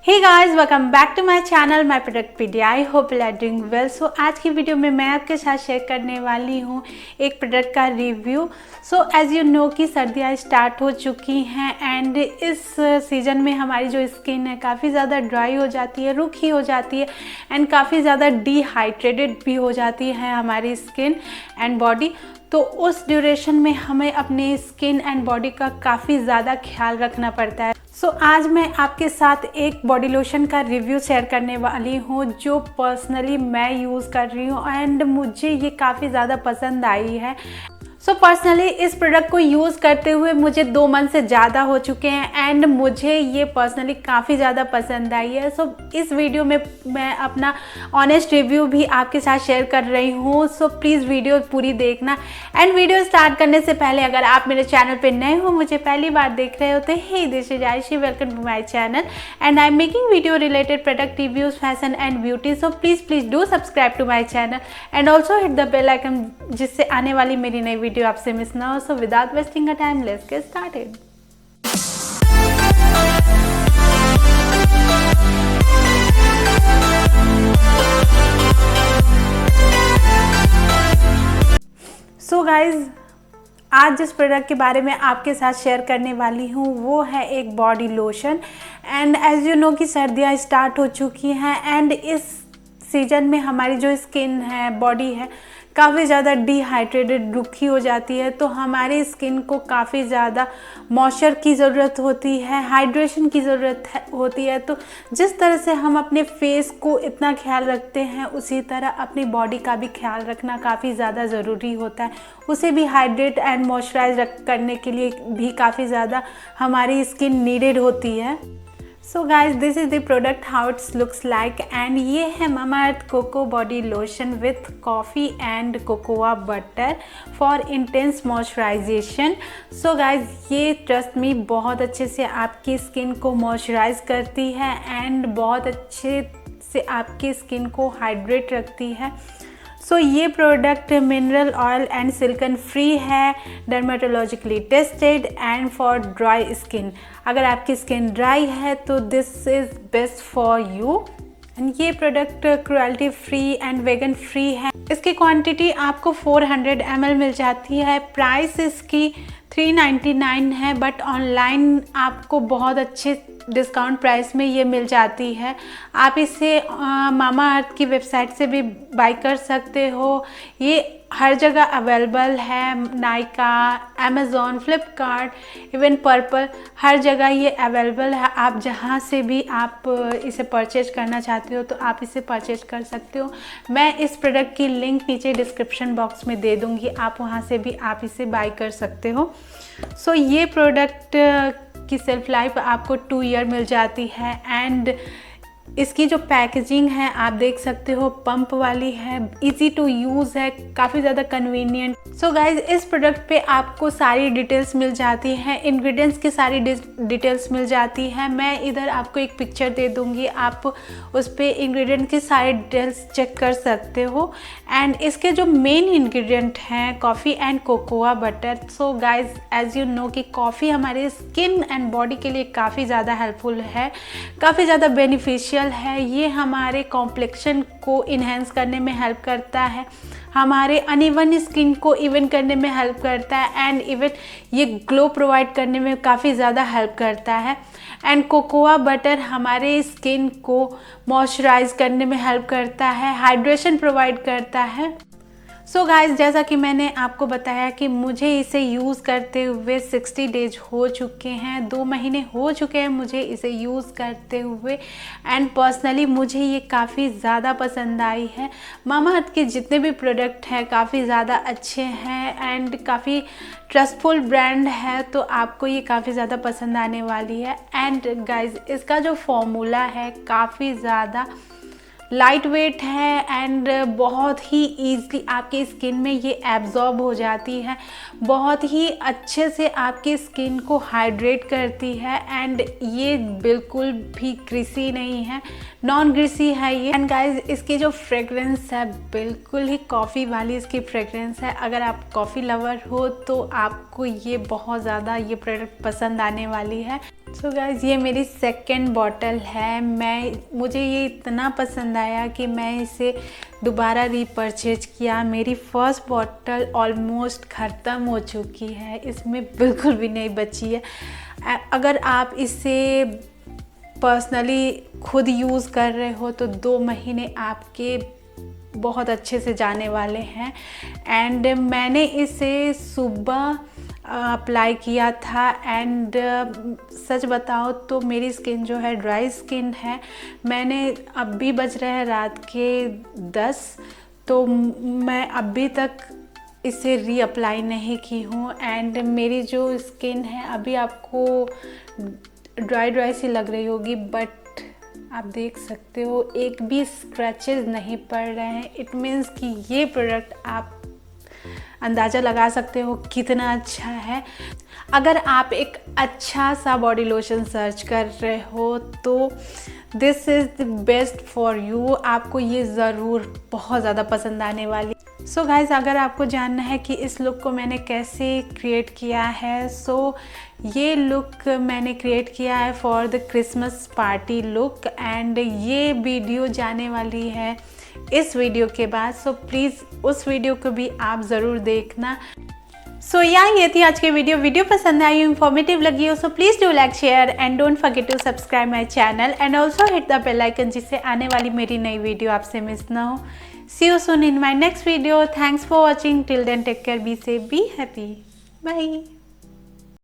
Hey guys, welcome back to my channel my Productpedia. I hope you are doing well. So आज की video में मैं आपके साथ शेयर करने वाली हूँ एक प्रोडक्ट का review. So as you know कि सर्दियाँ स्टार्ट हो चुकी हैं एंड इस सीज़न में हमारी जो स्किन है काफ़ी ज़्यादा ड्राई हो जाती है, रूखी हो जाती है एंड काफ़ी ज़्यादा डिहाइड्रेटेड भी हो जाती है हमारी स्किन एंड बॉडी। तो उस ड्यूरेशन में हमें अपनी स्किन एंड बॉडी का काफ़ी ज़्यादा ख्याल रखना पड़ता है। सो आज मैं आपके साथ एक बॉडी लोशन का रिव्यू शेयर करने वाली हूँ जो पर्सनली मैं यूज़ कर रही हूँ एंड मुझे ये काफ़ी ज़्यादा पसंद आई है। सो पर्सनली इस प्रोडक्ट को यूज़ करते हुए मुझे 2 मंथ से ज़्यादा हो चुके हैं एंड मुझे ये पर्सनली काफ़ी ज़्यादा पसंद आई है। सो इस वीडियो में मैं अपना ऑनेस्ट रिव्यू भी आपके साथ शेयर कर रही हूँ। सो प्लीज़ वीडियो पूरी देखना एंड वीडियो स्टार्ट करने से पहले अगर आप मेरे चैनल पे नए हो, मुझे पहली बार देख रहे हो तो hey this is Aishi, welcome to my channel and I am making video related product reviews, fashion and beauty. So please do subscribe to my channel and also hit the bell icon जिससे आने वाली मेरी नई video आपसे miss ना हो। So without wasting a time let's get started. So guys, आज जिस प्रोडक्ट के बारे में आपके साथ शेयर करने वाली हूँ वो है एक body lotion and as you know कि सर्दियाँ स्टार्ट हो चुकी हैं एंड इस सीजन में हमारी जो स्किन है, बॉडी है, काफ़ी ज़्यादा डिहाइड्रेटेड, रूखी हो जाती है। तो हमारी स्किन को काफ़ी ज़्यादा मॉइस्चर की ज़रूरत होती है, हाइड्रेशन की ज़रूरत होती है। तो जिस तरह से हम अपने फेस को इतना ख्याल रखते हैं उसी तरह अपनी बॉडी का भी ख्याल रखना काफ़ी ज़्यादा ज़रूरी होता है। उसे भी हाइड्रेट एंड मॉइस्चराइज करने के लिए भी काफ़ी ज़्यादा हमारी स्किन नीडेड होती है। So guys, this is the product how it's looks like and ये है Mamaearth coco body lotion with coffee and cocoa butter for intense moisturisation. So guys, ये ट्रस्ट मी बहुत अच्छे से आपकी स्किन को मॉइस्चराइज करती है एंड बहुत अच्छे से आपकी स्किन को हाइड्रेट रखती है। सो ये product mineral oil and silicone free है, dermatologically tested and for dry skin. अगर आपकी स्किन ड्राई है तो this is best for you and ये product cruelty free and vegan free है। इसकी क्वांटिटी आपको 400 ml मिल जाती है। प्राइस इसकी 399 है बट ऑनलाइन आपको बहुत अच्छे डिस्काउंट प्राइस में ये मिल जाती है। आप इसे मामाअर्थ की वेबसाइट से भी बाय कर सकते हो। ये हर जगह अवेलेबल है, नाइका, अमेज़ॉन, फ्लिपकार्ट, इवन पर्पल, हर जगह ये अवेलेबल है। आप जहाँ से भी आप इसे परचेज करना चाहते हो तो आप इसे परचेज कर सकते हो। मैं इस प्रोडक्ट की लिंक नीचे डिस्क्रिप्शन बॉक्स में दे दूँगी, आप वहाँ से भी आप इसे बाय कर सकते हो। सो ये प्रोडक्ट की सेल्फ लाइफ आपको 2 ईयर मिल जाती है एंड इसकी जो पैकेजिंग है आप देख सकते हो, पंप वाली है, इजी टू यूज़ है, काफ़ी ज़्यादा कन्वीनियंट। सो गाइज, इस प्रोडक्ट पे आपको सारी डिटेल्स मिल जाती हैं, इंग्रेडिएंट्स की सारी डिटेल्स मिल जाती है। मैं इधर आपको एक पिक्चर दे दूँगी, आप उस पर इंग्रेडिएंट की सारी डिटेल्स चेक कर सकते हो एंड इसके जो मेन इंग्रेडिएंट हैं coffee and cocoa butter. So guys, as you know कि कॉफ़ी हमारे स्किन एंड बॉडी के लिए काफ़ी ज़्यादा हेल्पफुल है, काफ़ी ज़्यादा बेनिफिशियल है। ये हमारे कॉम्प्लेक्शन को इन्हेंस करने में हेल्प करता है, हमारे अनइवन स्किन को इवन करने में हेल्प करता है एंड इवन ये ग्लो प्रोवाइड करने में काफ़ी ज़्यादा हेल्प करता है। एंड कोकोआ बटर हमारे स्किन को मॉइस्चराइज करने में हेल्प करता है, हाइड्रेशन प्रोवाइड करता है। सो गाइज, जैसा कि मैंने आपको बताया कि मुझे इसे यूज़ करते हुए 60 डेज हो चुके हैं, 2 महीने हो चुके हैं मुझे इसे यूज़ करते हुए एंड पर्सनली मुझे ये काफ़ी ज़्यादा पसंद आई है। मामाअर्थ के जितने भी प्रोडक्ट हैं काफ़ी ज़्यादा अच्छे हैं एंड काफ़ी ट्रस्टफुल ब्रांड है, तो आपको ये काफ़ी ज़्यादा पसंद आने वाली है। एंड गाइज, इसका जो फॉर्मूला है काफ़ी ज़्यादा लाइट वेट है एंड बहुत ही ईज़िली आपकी स्किन में ये एब्जॉर्ब हो जाती है, बहुत ही अच्छे से आपकी स्किन को हाइड्रेट करती है एंड ये बिल्कुल भी ग्रीसी नहीं है, नॉन ग्रीसी है ये। एंड गाइज, इसकी जो फ्रेगरेंस है बिल्कुल ही कॉफ़ी वाली इसकी फ्रेगरेंस है। अगर आप कॉफ़ी लवर हो तो आपको ये बहुत ज़्यादा ये प्रोडक्ट पसंद आने वाली है। सो गाइज़ ये मेरी सेकंड बॉटल है। मुझे ये इतना पसंद आया कि मैं इसे दोबारा रीपरचेज किया। मेरी फर्स्ट बॉटल ऑलमोस्ट ख़त्म हो चुकी है, इसमें बिल्कुल भी नहीं बची है। अगर आप इसे पर्सनली खुद यूज़ कर रहे हो तो 2 महीने आपके बहुत अच्छे से जाने वाले हैं। एंड मैंने इसे सुबह अप्लाई किया था एंड सच बताओ तो मेरी स्किन जो है ड्राई स्किन है। मैंने अभी बज रहे हैं रात के 10, तो मैं अभी तक इसे रीअप्लाई नहीं की हूँ। एंड मेरी जो स्किन है अभी आपको ड्राई सी लग रही होगी, बट आप देख सकते हो एक भी स्क्रैचेस नहीं पड़ रहे हैं। इट मीन्स कि ये प्रोडक्ट आप अंदाज़ा लगा सकते हो कितना अच्छा है। अगर आप एक अच्छा सा बॉडी लोशन सर्च कर रहे हो तो this is the best for you. आपको ये ज़रूर बहुत ज़्यादा पसंद आने वाली। सो गाइज़ अगर आपको जानना है कि इस लुक को मैंने कैसे क्रिएट किया है, सो ये लुक मैंने क्रिएट किया है for the Christmas party look. And ये वीडियो जाने वाली है इस वीडियो के बाद, सो प्लीज़ उस वीडियो को भी आप ज़रूर देखना। सो ये थी आज की वीडियो पसंद आई हो, इन्फॉर्मेटिव लगी हो, so please do like share and don't forget to subscribe my channel and also hit the bell icon, जिससे आने वाली मेरी नई वीडियो आपसे मिस ना हो। See you soon in my next video. Thanks for watching. Till then take care, be safe, be happy, bye.